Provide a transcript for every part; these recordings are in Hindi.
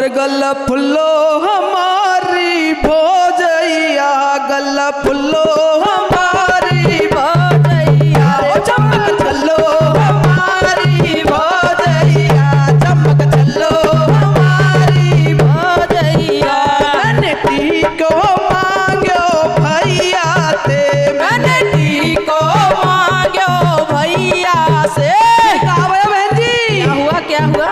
और गला फुल्लो हमारी भोजैया, गला फुल्लो हमारी भोजैया, चमक चलो हमारी भोजैया, चमक चलो हमारी भोजैया। मैंने टीको मांगो भैया से, मैंने टीको मांगो भैया से। क्या हुआ क्या हुआ?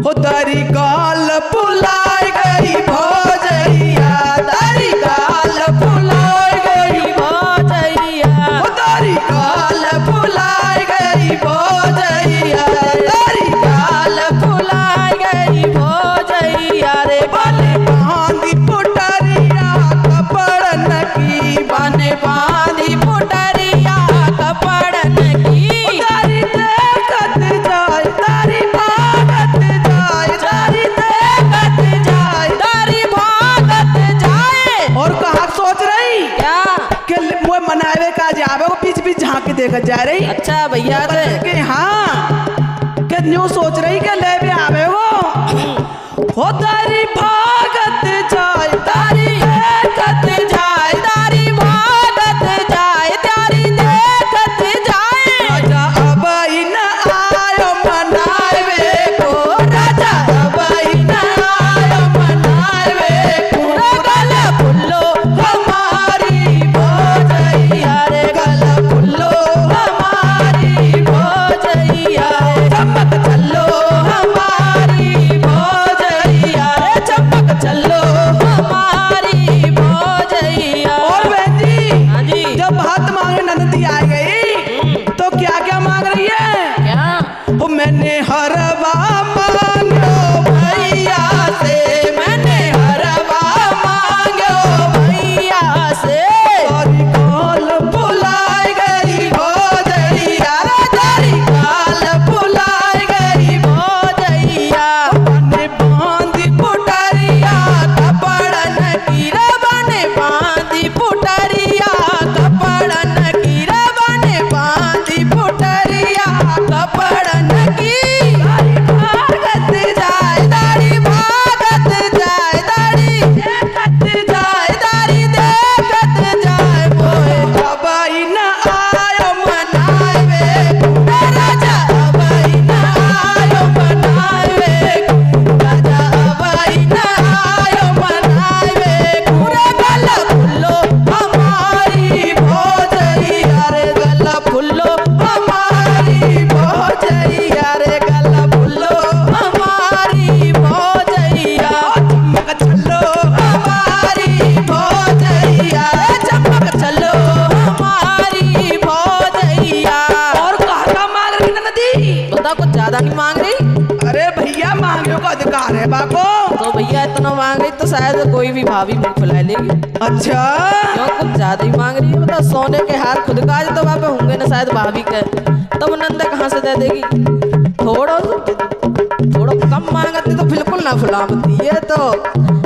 हो तारी गाल फुलाई गई भोजैया, तारी गाल फुलाई गई भोजैया, हो तारी गाल फुलाई गई भोजैया, तारी गाल फुलाई गई भोजैया रे। बने बांधी पुटरिया कपड़न की, बने बांधी पुटरिया कपड़न की। तारी देखत जाए, तारी भागत जाए, तारी देखत जाए, तारी भागत जाए। और कहा सोच रही क्या? कि वो मनावे का जावे वो पीछ पीछ झांक के देखत जा रही। अच्छा भैया थे कि हाँ कि न्यू सोच रही कि ले भी आवे वो। हो तारी भागत जाए, तारी देखत जाए, तारी भागत जाए, तारी देखत जाए। राजा अब न आयो मनावे को, राजा अब न आयो मनावे को। गला फुल्लो हमारी भोजैया रे, गला फुल्लो हमारी भोजैया, चमक चलो हमारी भोजैया रे, चमक चलो हमारी भोजैया। और बहन जी, हाँ जी जब हाथ मांगे ननदी आ गई तो क्या क्या मांग रही है? क्या? वो मैंने हरवा मांगो भैया से, मैंने हरवा मांगो भैया से। तारी गाल फुलाई गई भोजैया रे, तारी गाल फुलाई गई भोजैया। बने बांधी पुटरिया कपड़न की रे, बने बांधी पुटरिया कपड़न की रे, बने बांधी पुटरिया कपड़न की। तारी भागत जाए, तारी भागत जाए, तारी देखत जाए, तारी देखत जाए। मोए अब न आयो मनावे को, राजा अब न आयो मनावे को, राजा अब न आयो मनावे को। रे गला फुल्लो हमारी भोजैया रे, गला फुल्लो हमारी भोजैया रे, गला फुल्लो हमारी भोजैया। चमक चलो हमारी भोजैया रे, चमक चलो हमारी भोजैया। और कहा मांग रही नदी? बता कुछ ज्यादा नहीं मांग रही? अरे भैया मांगने का अधिकार है बाको। तो भैया इतना मांग रही तो शायद कोई भी भाभी मुंह फुला लेगी। अच्छा क्यों कुछ ज्यादा ही मांग रही है? बता सोने के हार खुद काज तो वहाँ पे होंगे ना शायद भाभी के, तब नंदा कहाँ से दे देगी? थोड़ा कम मांगती तो बिल्कुल ना फुलावती, ये तो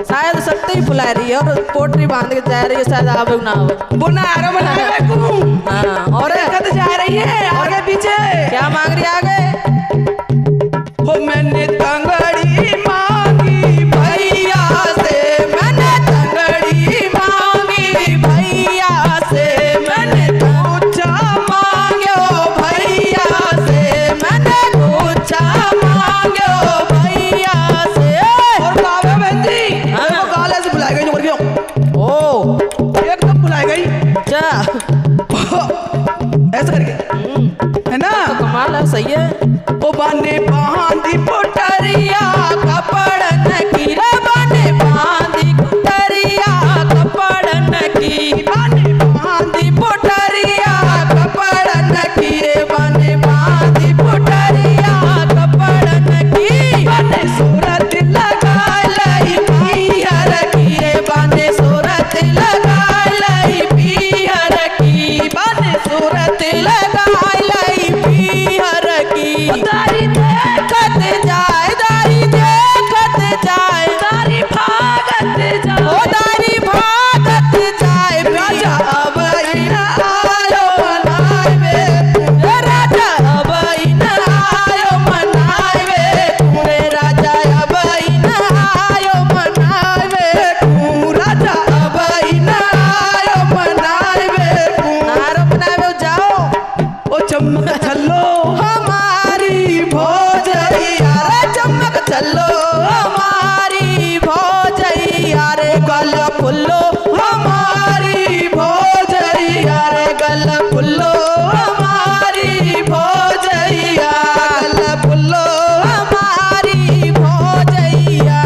शायद सत्य ही फुला रही है और पोटरी बांध के जा रही है, शायद आवे ना आवे। बुनारो बनावे को। हाँ और देखत जा रही है आगे पीछे। क्या मांग रही है आगे? हो मैंने तंगड़ी मांगी भैया से, मैंने तंगड़ी मांगी भैया से, मैंने पूछा मांगो भैया से, मैंने पूछा मांगो भैया से। और कावे बंदी हाँ। वो काले से बुलाई गई जो क्यों? ओ एकदम बुलाई गई। अच्छा ऐसा करके है ना? तो कमाल है, सही है। ओ बाने बांधी पुटरिया हमारी भौजैया रे गल फुल्लो हमारी भौजैया रे गल फुल्लो हमारी भौजैया गल फुल्लो हमारी भौजैया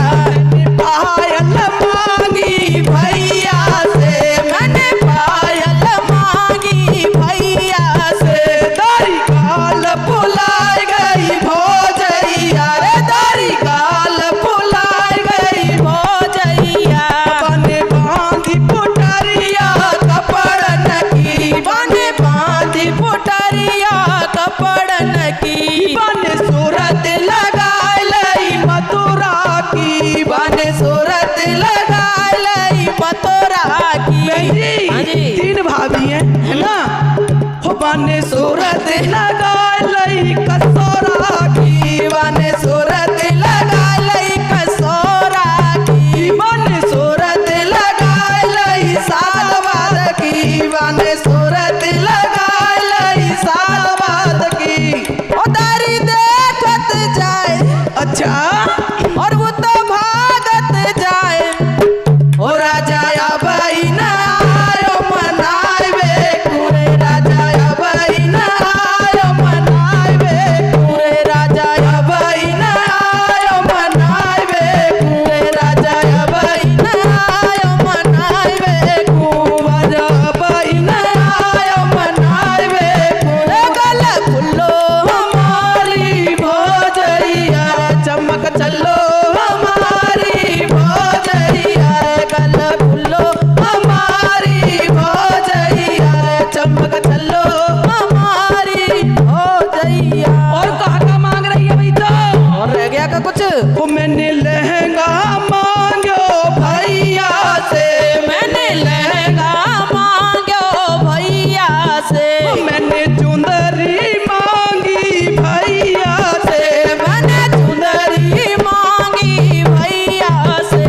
पायल मांगी भैया से मैंने पायल मांगी भैया से दारी गाल फुलाई गई भौजैया रे दारी गाल फुलाई गई भौजैया बने बांधी पुटरिया कपड़न की बने बांधी पुटरिया कपड़न की बने सूरत लगाई लई मथुरा की बने सूरत लगाई लई मथुरा की हाँ जी। तीन भाभी हैं है ना हो बने सूरत लगाई लई कसौरा की बने सूरत लगाई लई कसौरा की बने सूरत लगाई लई साल बाद की बने सूरत लगाई लई साल बाद की ओ दारी देखत जाए अच्छा और वो तो भागत जाए ओ राजा अबई न आयो मनावे कुरे राजा अबई न आयो मनावे कुरे राजा अबई न आयो मनावे कुरे राजा अबई न आयो मनावे कुवर अबई न आयो मनावे कुरे गल फुल्लो हमारी भौजैया चमक चलो हमारी भौजैया गल फुल्लो हमारी भौजैया चमक चलो हमारी भौजैया और कहाँ का मांग रही है भाई तो और रह गया का कुछ वो मैंने लहंगा मांगो भैया से मैंने लहंगा मांगो भैया से मैंने चुंदरी मांगी भैया से मैंने चुंदरी मांगी भैया से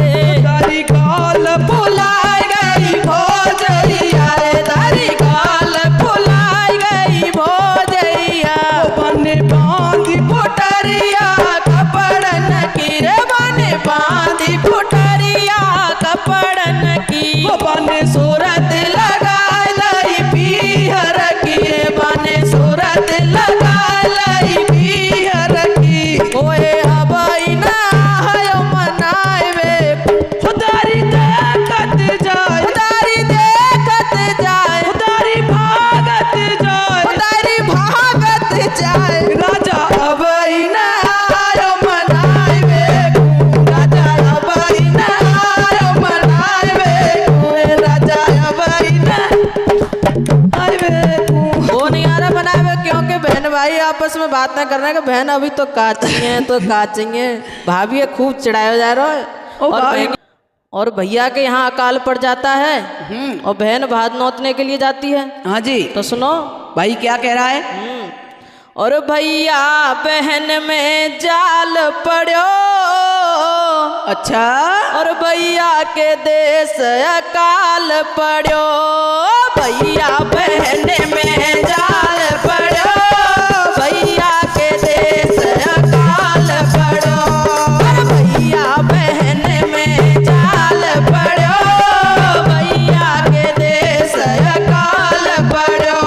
दारी गाल फुलाई गई भौजैया रे दारी गाल फुलाई गई भौजैया बने बांधी पुटरिया कपड़न की रे बने बांधी पुटरिया कपड़न की बने सूरत लगाई लई पीहर की रे बने सूरत लगाई लई पीहर की ओए अबई ना आयो मनावे खुदारी देखत जाए उदारी देखत जाए खुदारी भागत जाए उदारी भागत जाए राजा अबई ना आयो मनावे राजा अबई ना आयो मनावे ओए राजा अबई ना वो नहीं आ रहा बनावे क्योंकि बहन भाई आपस में बात ना करना कि बहन अभी तो काची है तो काची है भाभी ये खूब चिढ़ाया जा रहा है ओ भाई। और भैया के यहाँ अकाल पड़ जाता है और बहन भात नोतने के लिए जाती है हाँ जी तो सुनो भाई क्या कह रहा है और भैया बहन में जाल पड़ो अच्छा और भैया के देश अकाल पड़ो भैया बहन में जाल पड़ो भैया के देश अकाल पड़ो और भैया बहन में जाल पड़ो भैया के देश अकाल पड़ो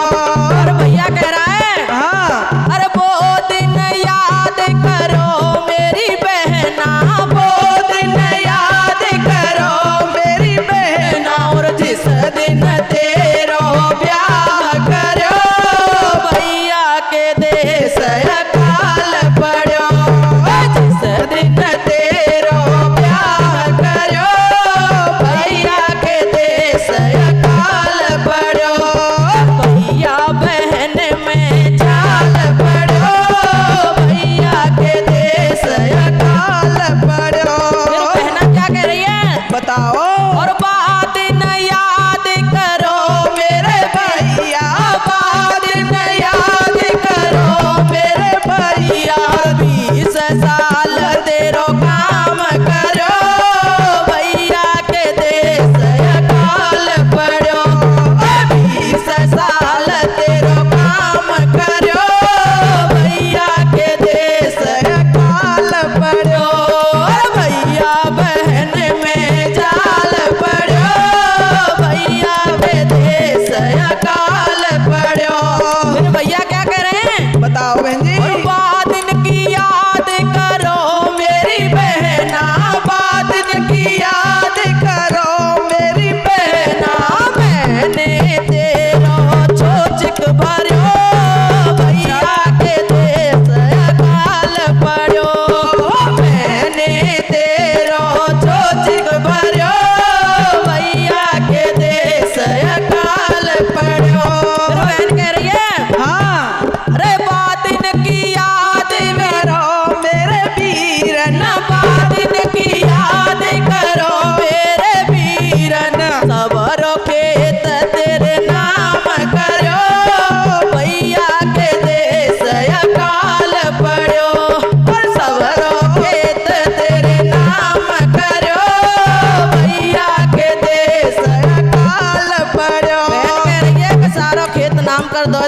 और भैया कह रहा है हाँ अरे वो दिन याद करो मेरी बहना वो दिन याद करो मेरी बहना और जिस दिन तेरो ब्याह करो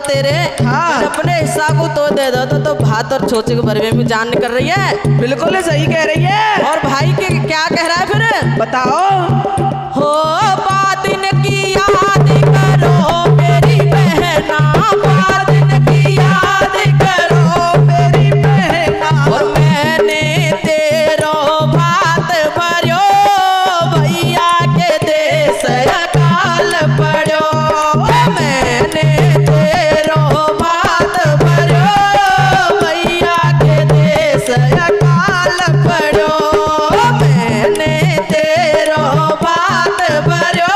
तेरे हाँ। मैंने अपने हिस्सा को तो दे दो तो भात और छोचे के बारे में जान कर रही है। बिल्कुल सही कह रही है। और भाई के क्या कह रहा है फिर? बताओ। हो बातिन की याद करो मेरी बहना, बातिन की याद करो मेरी बहना। और मैंने तेरो भात भर्यो भैया के देश अकाल पड़ो। मैंने तेरो भात भर्यो भैया के देश अकाल पड़ो। मैंने तेरो भात भर्यो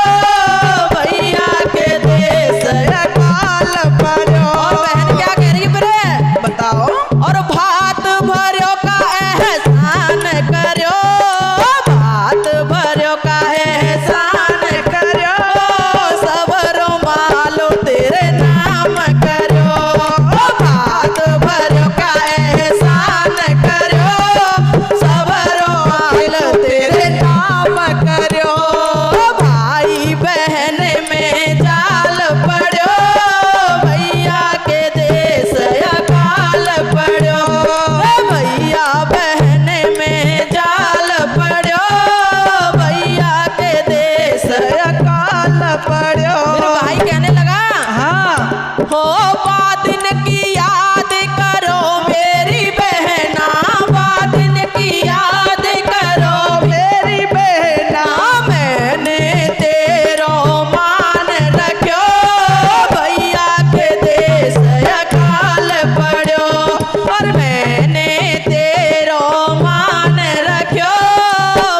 भैया के देश अकाल पड़ो। और बहन क्या कह रही फिर? बताओ। और भात भर्यो का एहसान करो, भात भर्यो का एहसान करो, सबरो मालो तेरे नाम करो। भात भर्यो का एहसान करो, सबरो मालो तेरे नाम करो। भाई बहन में जाल पड़ो भैया के देश अकाल पड़ो। भैया बहन में जाल पड़ो भैया के देश अकाल पड़ो। फिर भाई कहने लगा हाँ। हो बातिन की याद करो मेरी बहना, बातिन की याद करो मेरी बहना। मैंने तेरो मान रखो भैया के देश अकाल पड़ो। और मैंने तेरो मान रखो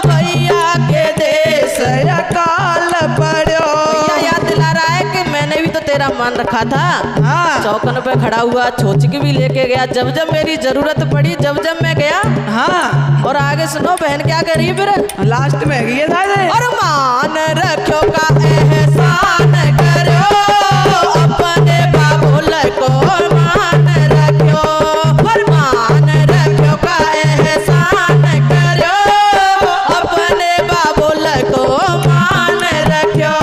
भैया के देश अकाल पड़ो। भैया याद दिला रहा है कि मैंने भी तो तेरा मान रखा था। हाँ। चौकन पे खड़ा हुआ, छोचकी भी लेके गया जब जब मेरी जरूरत पड़ी, जब जब मैं गया। हाँ। और आगे सुनो बहन क्या कर रही है फिर? लास्ट में है शायद। और मान रखो का एहसान करो अपने बाबुल को मान रखो। और मान रखो का एहसान करो अपने बाबुल को मान रखो।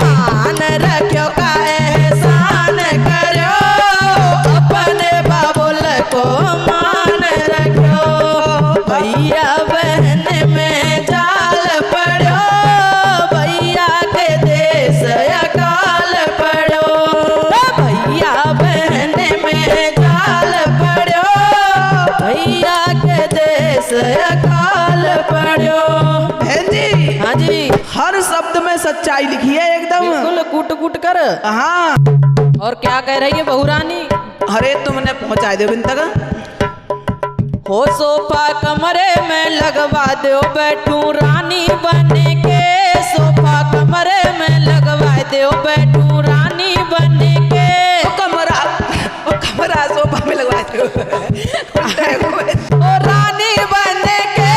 मान रखो का एहसान करो अपने बाबुल को मान रखो। भैया बहन में जाल पड़ो भैया के देश अकाल पड़ो। भैया बहन में जाल पड़ो भैया के देश अकाल पड़ो। बहन जी। हाँ जी। हर शब्द में सच्चाई लिखी है एकदम। बिल्कुल कूट कूट कर। हाँ। और क्या कह रही है बहू रानी? अरे तुमने पहुंचा दो बिन तक। हो सोफा कमरे में लगवा दो बैठू रानी बन के। सोफा कमरे में लगवा दो बैठू रानी बन के। वो कमरा सोफा में लगवा दो। ओ रानी बन के,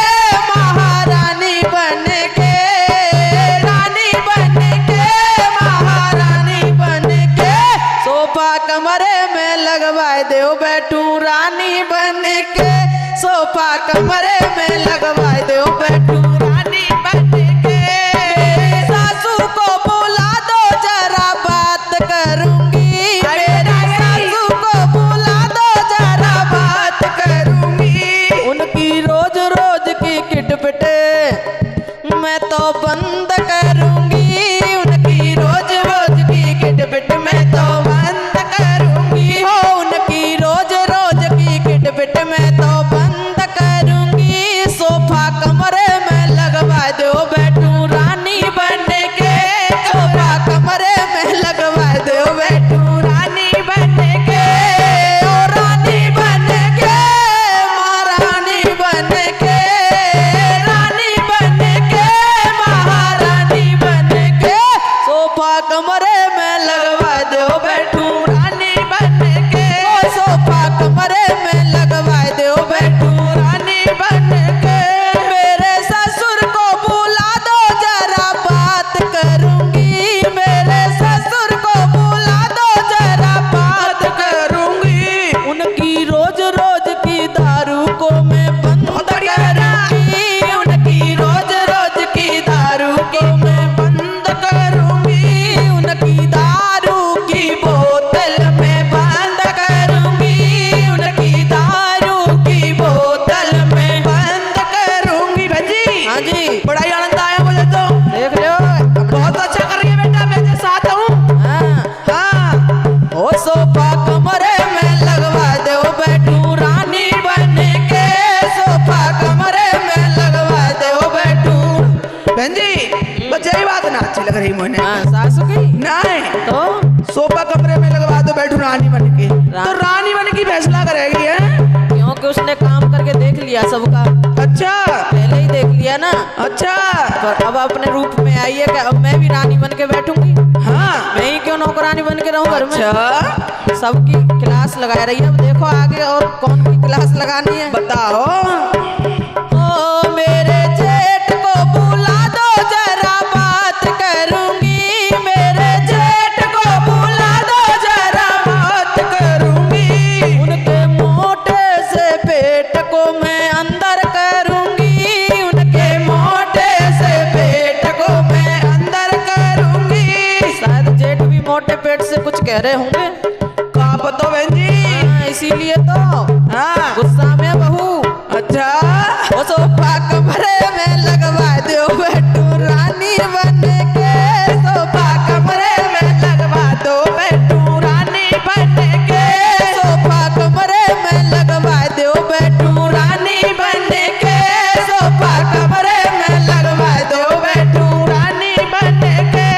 महारानी बन के, रानी बन के, महारानी बन के। सोफा कमरे में लगवा दो बैठू रानी बन के। सोफा कमरे में लगवा दो बैठू रानी बन के। सासू को बुला दो जरा बात करूंगी। मेरी सासू को बुला दो जरा बात करूंगी। उनकी रोज रोज की किटपिटे मैं तो बंद करूंगी। उनकी रोज रोज की किटपिट मैं तो बंद करूंगी। हो उनकी रोज रोज की किटपिट मैं तो बंद करूंगी। जी बड़ा ही आनंद आया मुझे तो। देख लो बहुत अच्छा कर रही है बेटा, मैं तेरे साथ हूँ। हाँ हाँ ओ सोफा कमरे में लगवा दो बैठू रानी बन के सोफा कमरे में लगवा दो बैठू। बहन जी बस यही बात ना अच्छी लग रही मुझे। हाँ सासू की नहीं तो सोफा कमरे में लगवा दो बैठू रानी बन के, तो रानी बन की फैसला करेगी है। क्योंकि उसने काम करके देख लिया सबका, अच्छा पहले ही देख लिया ना। अच्छा पर अब अपने रूप में आई है कि अब मैं भी रानी बन के बैठूंगी। हाँ मैं ही क्यों नौकरानी बन के रहूं घर में। अच्छा सबकी क्लास लगा रही है, अब देखो आगे और कौन की क्लास लगानी है। बताओ। ओ मेरे जेठ को बुला दो जरा बात करूंगी, मेरे जेठ को बुला दो जरा बात करूंगी, उनके मोटे से पेट को मैं अंदर करूंगी, उनके मोटे से पेट को मैं अंदर करूंगी। शायद जेठ भी मोटे पेट से कुछ कह रहे होंगे। कहाँ पता बहन जी। हाँ, इसीलिए तो हाँ गुस्सा में बहू। अच्छा वो सोफा कमरे में लगवा दो बैठू रानी बन के, सोफा कमरे में लगवा दो बैठू रानी बन के, सोफा कमरे में लगवा दो बैठू रानी बन के, सोफा कमरे में लगवा दो बैठू रानी बन के।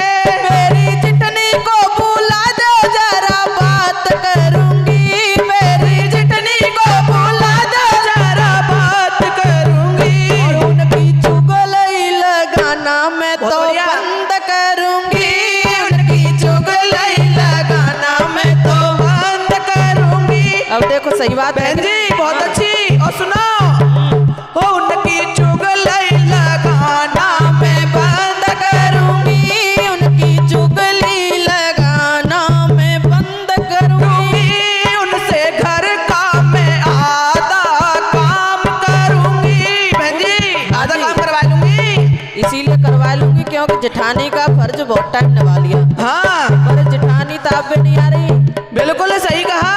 मेरी चिटनी को बुला दो जरा बात करूंगी, मेरी चिटनी को बुला दो जरा बात करूंगी, और उनकी चुगली लगाना मैं तो बंद करूंगी, उनकी चुगली लगाना मैं तो बंद करूंगी। अब देखो सही बात बहन जी बहुत अच्छी। और सुनो हो उनकी चुगली लगाना मैं बंद करूंगी, उनकी चुगली लगाना मैं बंद करूंगी, उनसे घर का मैं आधा काम करूंगी। बहन जी आधा काम करवा लूंगी। इसीलिए करवा लूंगी क्योंकि जेठानी का फर्ज बहुत टाइम निभा लिया, हाँ पर जेठानी ताब में नहीं आ रही। बिल्कुल सही कहा।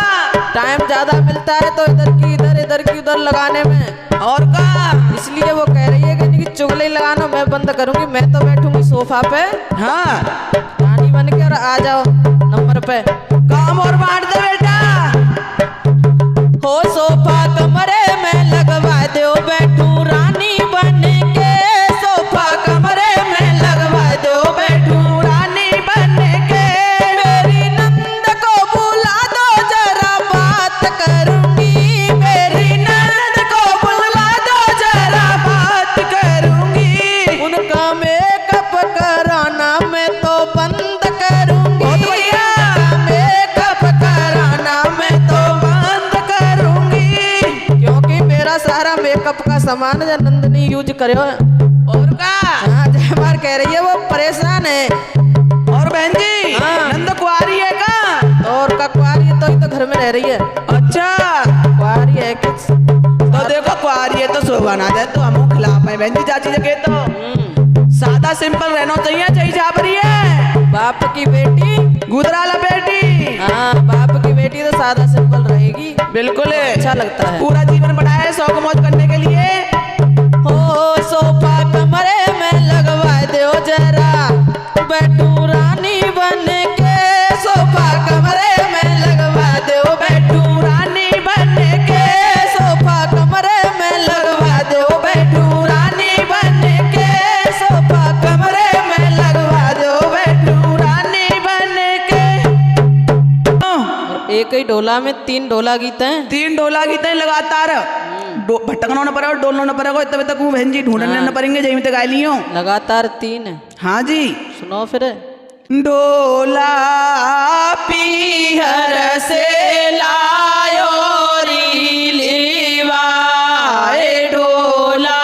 टाइम ज्यादा मिलता है तो इधर की उधर लगाने में, और का इसलिए वो कह रही है कि इनकी चुगली लगाना मैं बंद करूंगी, मैं तो बैठूंगी सोफा पे हाँ रानी बन के, और आ जाओ नंबर पे। काम और बांट दे बेटा। हो सोफा कमरे में लगवा दो बैठू रानी बन के, सोफा कमरे में लगवा दो बैठू रानी बन के, मेरी नंद को बुला दो जरा बात करूंगी, मेरी नंद को बुला दो जरा बात करूंगी, उनका मेकअप कराना मैं तो बंद करूंगी, बहुत बढ़िया। मेकअप कराना मैं तो बंद करूंगी, क्योंकि मेरा सारा मेकअप का सामान जो नंदनी यूज करे हो। और का हाँ जयमार कह रही है वो परेशान है। और बहन जी हाँ। नंद कुआरी है का? और का कुआरी है तो ही तो घर में रह रही है। अच्छा कुआरी है कुछ तो देखो कुआरी है तो शोभा ना जाए तो हम खिला पाए। बहन जी चाची जगह तो सादा सिंपल रहना चाहिए। चाहिए छाप रही है बाप की बेटी गुदराला बेटी। हाँ बाप की बेटी तो सादा सिंपल रहेगी, बिल्कुल अच्छा लगता है। पूरा जीवन बनाया है शौक मौज करने के लिए। हो सोफा कमरे में लगवा दो जरा बैठू रानी बन के, सोफा कमरे में लगवा दो बैठू रानी बन के, सोफा कमरे में लगवा दो बैठू रानी बन के, सोफा कमरे में लगवा दो बैठू रानी बन के। एक ही डोला में 3 डोला गीत हैं। 3 डोला गीत हैं लगातार। भटकना न पड़ेगा डोलना न पड़ेगा तब तक वो बहन जी ढूंढने न पड़ेंगे जहीं तक गाय लियो लगातार 3 है। हाँ जी सुनो फिर। डोला पीहर से लायो रीलीवा डोला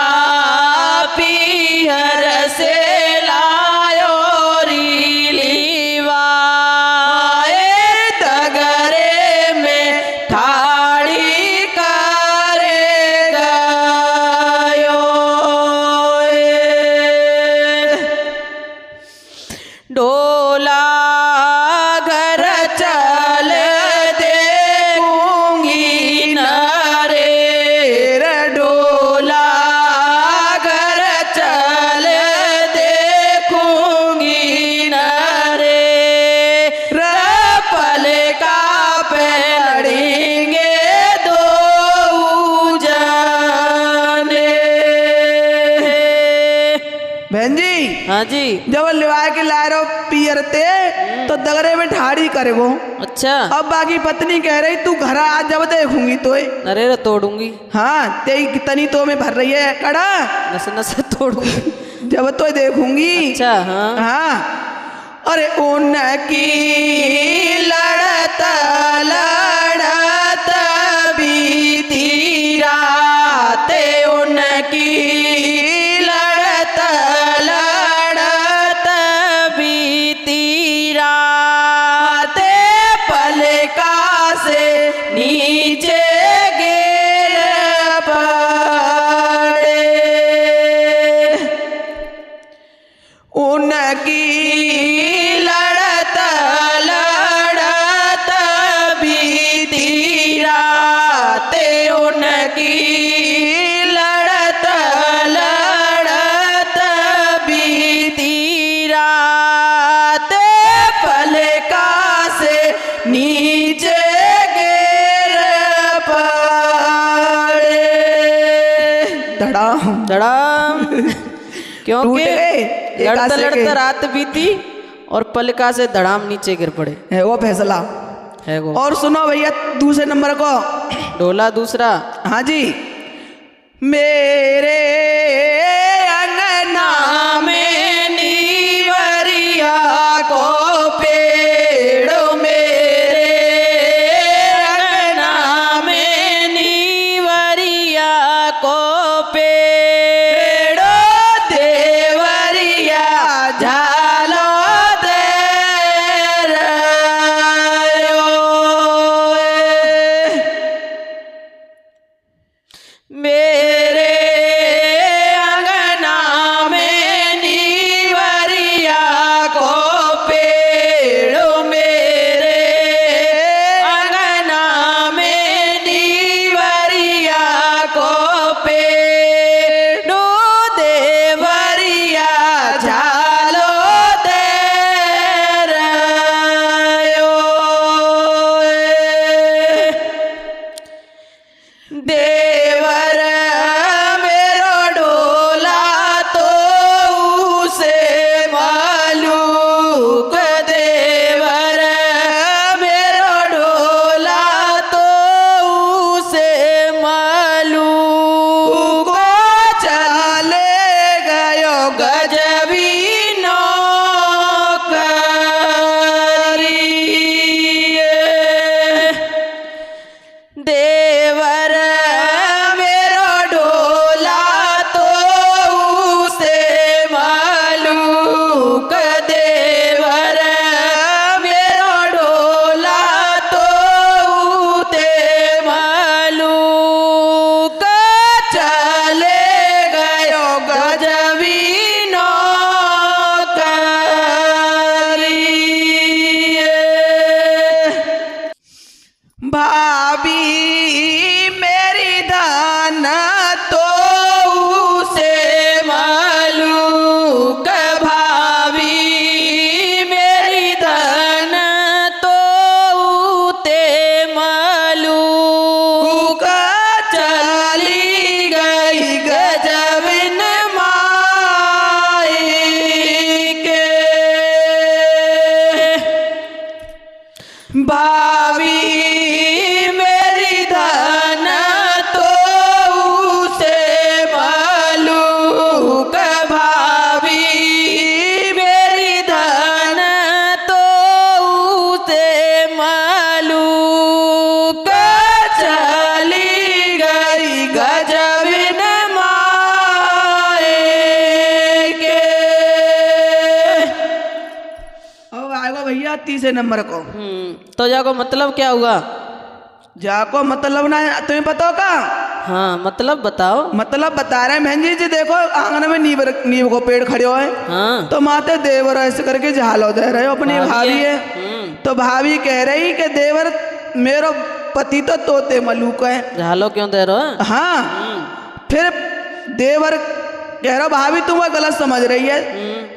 पीहर से लायो रीलीवा तगरे में ठाड़ी करे गयो डोला घर चल देखूंगी बहन जी हाँ जी। जब लिवाए के लायरो पियरते तो दगरे में ठाड़ी करेगो। अच्छा। अब बाकी पत्नी कह रही तू घर आ जब देखूंगी तो अरे रे तोड़ूंगी। हाँ ते कितनी तो में भर रही है कड़ा नस नस तोड़ूंगी। जब तो देखूंगी। अच्छा हाँ। हाँ अरे उनकी लड़त लड़त बीती राते उनकी लड़त लड़त बीती राते पलका से नीचे गिर पड़े उनकी लड़त लड़त बीती राते उनकी लड़त लड़त बीती राते पलका से नीचे गिर पड़े धड़ाम धड़ाम। क्योंकि टूट गए एक लड़ते आसे के। लड़ते रात बीती और पलका से धड़ाम नीचे गिर पड़े। है वो फैसला। है वो। और सुनो भैया दूसरे नंबर को। डोला दूसरा। हाँ जी मेरे अंगना में नीवरिया को पेड़ मेरे अंगना में नीवरिया को पेड़ देवरिया झालो दे रयो मेरे अंगना में नीवरिया को पेड़ मेरे अंगना में नीवरिया को पेड़ देवरिया झालो दे रयो देवर मेरो डोला तो उसे मालूक देवर मेरो डोला तो उसे मालूक चले गयो गजबी नौकरी देवर मेरो डोला तो उसे मालूक देवर मेरो डोला तो उते मालूक चले गयो गजबी नौकरी भाभी मेरी दान तो उसे मालूक भाभी मेरी दान तो उते मालूक चली गई गजबिन माई के भाभी मेरी धन तो उसे मालूक भाभी मेरी धन तो उसे मालूक चली गई गजबिन माए के। अब आएगा भैया तीसरे नंबर को। तो जाको मतलब क्या हुआ? जाको मतलब ना तुम्हें पता होगा। हाँ मतलब बताओ। मतलब बता रहे हैं बहन जी देखो आंगन में नीम को पेड़ खड़े हो है हाँ। तो माते देवर ऐसे करके झालो दे रहे हो अपनी भाभी है। तो भाभी कह रही कि देवर मेरो पति तो तोते मलूक है। झालो क्यों दे रहे हो? हाँ फिर देवर कह रहा भाभी तुम वो गलत समझ रही है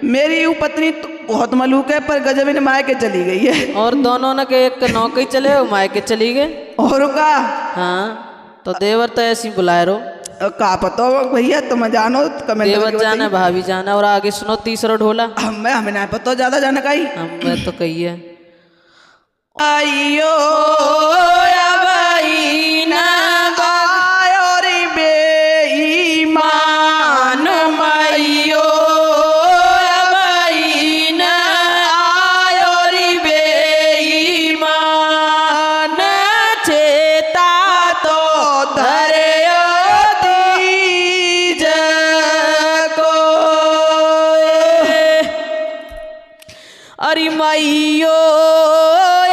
मेरी यूं पत्नी तो बहुत मलूक है पर गजबिन मायके चली गई है। और दोनों ने के एक नौकरी चले मायके चली गए और का हाँ। तो देवर तो ऐसी बुलाए रहो। का पता हो भैया, तुम जानो कमेंट देवत करके जाना, भाभी जाना। और आगे सुनो तीसरा ढोला। हमें नहीं पता ज्यादा जाना का ही। हमें तो कहिए आइयो ना आयो रे बेईमान मैयो अरे मैयो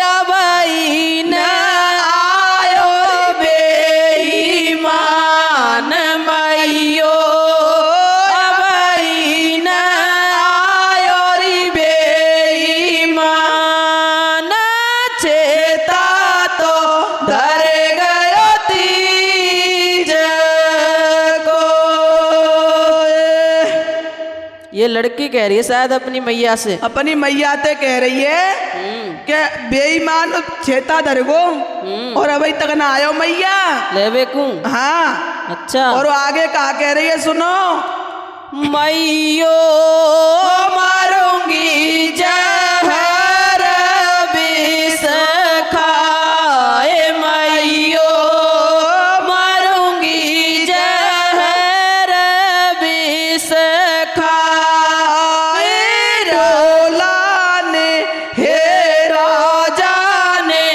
अबैन आयो बेईमान मैयो अबैन आयो रे बेईमान चेता तो धर गयो तीज को। ये लड़की कह रही है शायद अपनी मैया से, अपनी मैया ते कह रही है कि बेईमान छेता धरगो और अभी तक ना आयो मैया लेवे को। हाँ अच्छा। और आगे कहा कह रही है सुनो, मैयो मारूंगी जहर विष खाए मैयो मारूंगी जहर विष खाए डोला ने हे राजा ने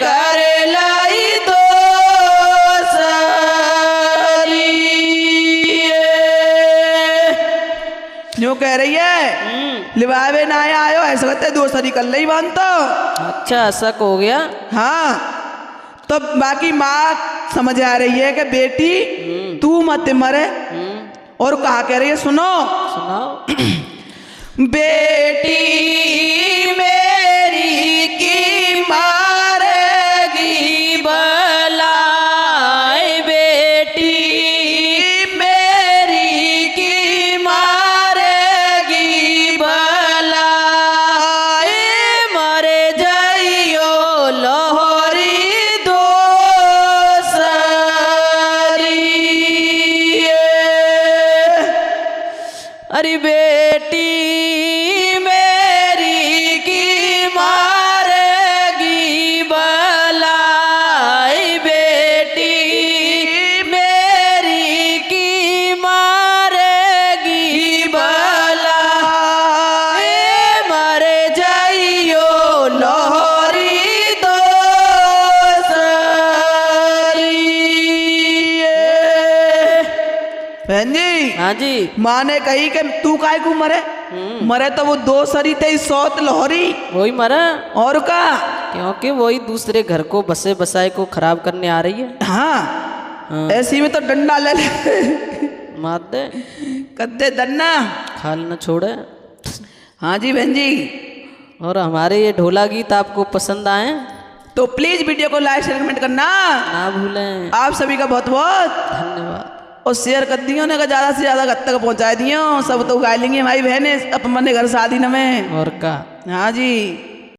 कर लाई दोसरी। जो कह रही है लिवावे ना आयो ऐसा कहते दूसरी कर ली बांध तो। अच्छा शक हो गया। हाँ तो बाकी माँ समझ आ रही है कि बेटी तू मत मरे। और कहा कह रही है सुनो, सुनाओ। बेटी मेरी की मारेगी बलाए बेटी मेरी की मारेगी बलाए मरे जाइयो लोहरी दोसरी। अरे बेटी मेरी की मारेगी बलाए बेटी मेरी की मारेगी बलाए मरे जाइयो लोहरी दोसरी। बहन जी हाँ जी। माँ ने कही कि तू काय को मरे, मरे तो वो दो सरी ते सौत लोहरी वही मरा, और का। क्योंकि वही दूसरे घर को बसे बसाए को खराब करने आ रही है। हाँ, हाँ। ऐसी में तो डंडा ले ले मार दे, कद्दे दन्ना। खाल न छोड़े। हाँ जी बहन जी, और हमारे ये ढोला गीत आपको पसंद आए तो प्लीज वीडियो को लाइक शेयर कमेंट करना ना भूलें। आप सभी का बहुत बहुत धन्यवाद। और शेयर कर दियो ने ज़्यादा से ज़्यादा घर तक पहुँचा दियो। सब तो गा लेंगे हमारी बहनें अपन घर शादी न में। और का। हाँ जी।